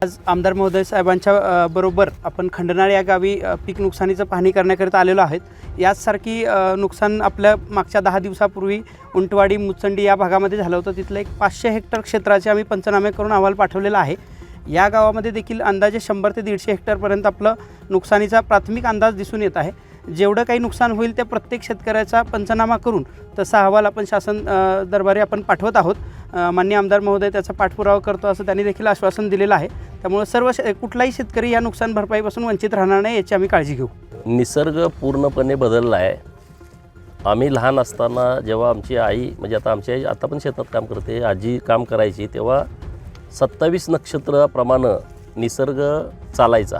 आज आमदार महोदय साहेबांच्या बरोबर आपण खंडनाळ या गावी पीक नुकसानीचं पाहणी करण्याकरिता आलेलो आहेत। याचसारखी नुकसान आपल्या मागच्या 10 दिवसापूर्वी उंटवाडी मुचंडी या भागामध्ये झालं होतं। तिथलं एक 500 हेक्टर क्षेत्राचे आम्ही पंचनामे करून अहवाल पाठवलेला आहे। या गावामध्ये देखील अंदाजे 100 ते 150 हेक्टरपर्यंत आपलं नुकसानीचा प्राथमिक अंदाज दिसून येत आहे। जेवढं काही नुकसान होईल त्या प्रत्येक शेतकऱ्याचा पंचनामा करून तसा अहवाल आपण शासन दरबारी आपण पाठवत आहोत। माननीय आमदार महोदय त्याचा पाठपुरावा करतो असं त्यांनी देखील आश्वासन दिलेलं आहे। त्यामुळे सर्व कुठलाही शेतकरी या नुकसान भरपाईपासून वंचित राहणार नाही याची आम्ही काळजी घेऊ। निसर्ग पूर्णपणे बदलला आहे। आम्ही लहान असताना जेव्हा आमची आई म्हणजे आता आमची आई आता पण शेतात काम करते, आजी काम करायची, तेव्हा 27 नक्षत्राप्रमाणे निसर्ग चालायचा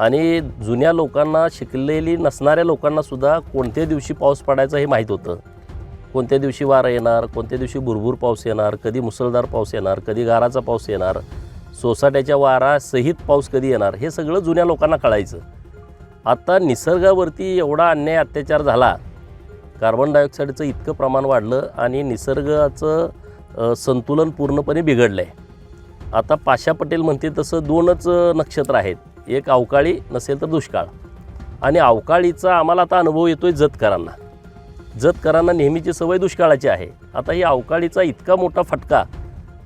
आणि जुन्या लोकांना, शिकलेली नसणाऱ्या लोकांनासुद्धा कोणत्या दिवशी पाऊस पडायचा हे माहीत होतं। कोणत्या दिवशी वारा येणार, कोणत्या दिवशी भुरभुर पाऊस येणार, कधी मुसळधार पाऊस येणार, कधी गाराचा पाऊस येणार, सोसाट्याच्या वारासहित पाऊस कधी येणार, हे सगळं जुन्या लोकांना कळायचं। आता निसर्गावरती एवढा अन्याय अत्याचार झाला, कार्बन डायऑक्साईडचं इतकं प्रमाण वाढलं आणि निसर्गाचं संतुलन पूर्णपणे बिघडलं आहे। आता पाशा पटेल म्हणते तसं 2च नक्षत्र आहेत, एक अवकाळी नसेल तर दुष्काळ। आणि अवकाळीचा आम्हाला आता अनुभव येतोय जतकरांना नेहमीची सवय दुष्काळाची आहे। आता ही अवकाळीचा इतका मोठा फटका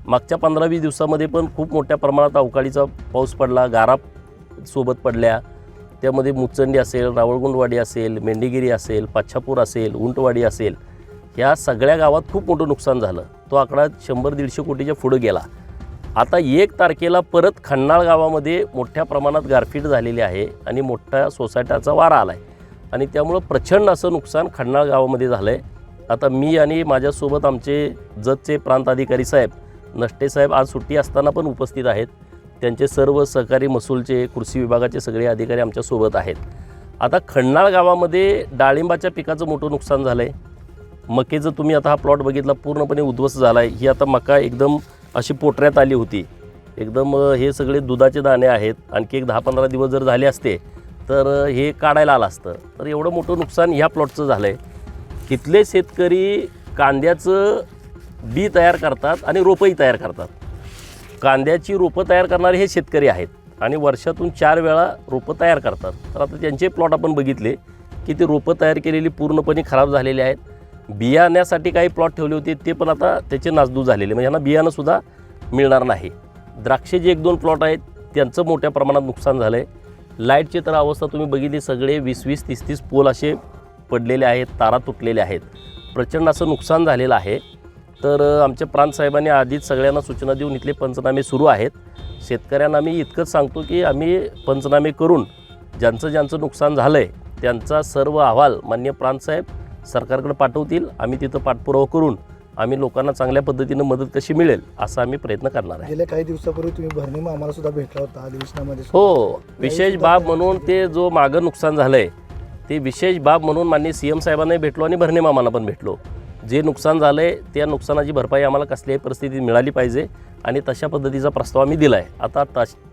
मागच्या 15-20 दिवसामध्ये पण खूप मोठ्या प्रमाणात अवकाळीचा पाऊस पडला, गारा सोबत पडल्या। त्यामध्ये मुचंडी असेल, रावळगुंडवाडी असेल, मेंढीगिरी असेल, पाच्छापूर असेल, उंटवाडी असेल, ह्या सगळ्या गावात खूप मोठं नुकसान झालं। तो आकडा 100-150 कोटीच्या पुढे गेला। आता 1 तारखेला परत खंडाळ गावामध्ये मोठ्या प्रमाणात गारपीट झालेली आहे आणि मोठ्या सोसायट्याचा वारा आला आहे आणि त्यामुळं प्रचंड असं नुकसान खंडाळ गावामध्ये झालं आहे। आता मी आणि माझ्यासोबत आमचे जतचे प्रांत अधिकारी साहेब नष्टे साहेब आज सुट्टी असताना पण उपस्थित आहेत। त्यांचे सर्व सहकारी महसूलचे, कृषी विभागाचे सगळे अधिकारी आमच्यासोबत आहेत। आता खंडाळ गावामध्ये डाळिंबाच्या पिकाचं मोठं नुकसान झालं आहे। मकेचं तुम्ही आता हा प्लॉट बघितला, पूर्णपणे उद्ध्वस्त झाला आहे। ही आता मका एकदम अशी पोटऱ्यात आली होती, एकदम हे सगळे दुधाचे दाणे आहेत। आणखी एक 10-15 दिवस जर झाले असते तर हे काढायला आलं असतं। तर एवढं मोठं नुकसान ह्या प्लॉटचं झालं आहे। इथले शेतकरी कांद्याचं बी तयार करतात आणि रोपंही तयार करतात। कांद्याची रोपं तयार करणारे हे शेतकरी आहेत आणि वर्षातून 4 वेळा रोपं तयार करतात। तर आता त्यांचे प्लॉट आपण बघितले की ते रोपं तयार केलेली पूर्णपणे खराब झालेले आहेत। बियाण्यासाठी काही प्लॉट ठेवले होते ते पण आता त्याचे नासधूस झालेले, म्हणजे यांना बियाणंसुद्धा मिळणार नाही। द्राक्षे जे 1-2 प्लॉट आहेत त्यांचं मोठ्या प्रमाणात नुकसान झालं आहे। लाईटची तर अवस्था तुम्ही बघितली, सगळे 20-20, 30-30 पोल असे पडलेले आहेत, तारा तुटलेल्या आहेत, प्रचंड असं नुकसान झालेलं आहे। तर आमच्या प्रांत साहेबांनी आधीच सगळ्यांना सूचना देऊन इथले पंचनामे सुरू आहेत। शेतकऱ्यांना मी इतकंच सांगतो की आम्ही पंचनामे करून ज्यांचं नुकसान झालं आहे त्यांचा सर्व अहवाल माननीय प्रांत साहेब सरकारकडे पाठवतील। आम्ही तिथं पाठपुरावा करून आम्ही लोकांना चांगल्या पद्धतीनं मदत कशी मिळेल असा आम्ही प्रयत्न करणार आहे। गेल्या काही दिवसापूर्वी तुम्ही भरणे मामाला सुद्धा भेटला होता अधिवेशनामध्ये। हो, विशेष बाब म्हणून ते जो मागं नुकसान झालं आहे ते विशेष बाब म्हणून माननीय CM साहेबांनाही भेटलो आणि भरणे मामांना पण भेटलो। जे नुकसान झालं आहे त्या नुकसानाची भरपाई आम्हाला कसल्याही परिस्थितीत मिळाली पाहिजे आणि तशा पद्धतीचा प्रस्ताव आम्ही दिला आहे। आता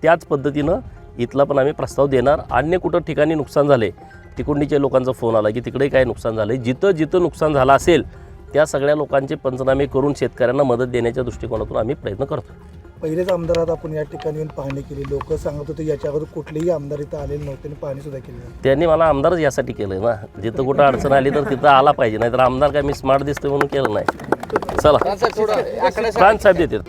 त्याच पद्धतीनं इथला पण आम्ही प्रस्ताव देणार। अन्य कुठं ठिकाणी नुकसान झाले तिकडच्या लोकांचा फोन आला की तिकडे काय नुकसान झालं, जिथं नुकसान झालं असेल त्या सगळ्या लोकांचे पंचनामे करून शेतकऱ्यांना मदत देण्याच्या दृष्टिकोनातून आम्ही प्रयत्न करतो। पहिलेच आमदारात आपण या ठिकाणी येऊन पाहणी केली, लोक सांगत होते याच्या अगोदर कुठलेही आमदार इथं आलेले नव्हते आणि पाहणीसुद्धा केली। त्यांनी मला आमदारच यासाठी केलं ना, जिथं कुठं अडचण आली तर तिथं आला पाहिजे, नाहीतर आमदार काय मी स्मार्ट दिसतोय म्हणून केलं नाही। चला प्रांत साहेब देतात।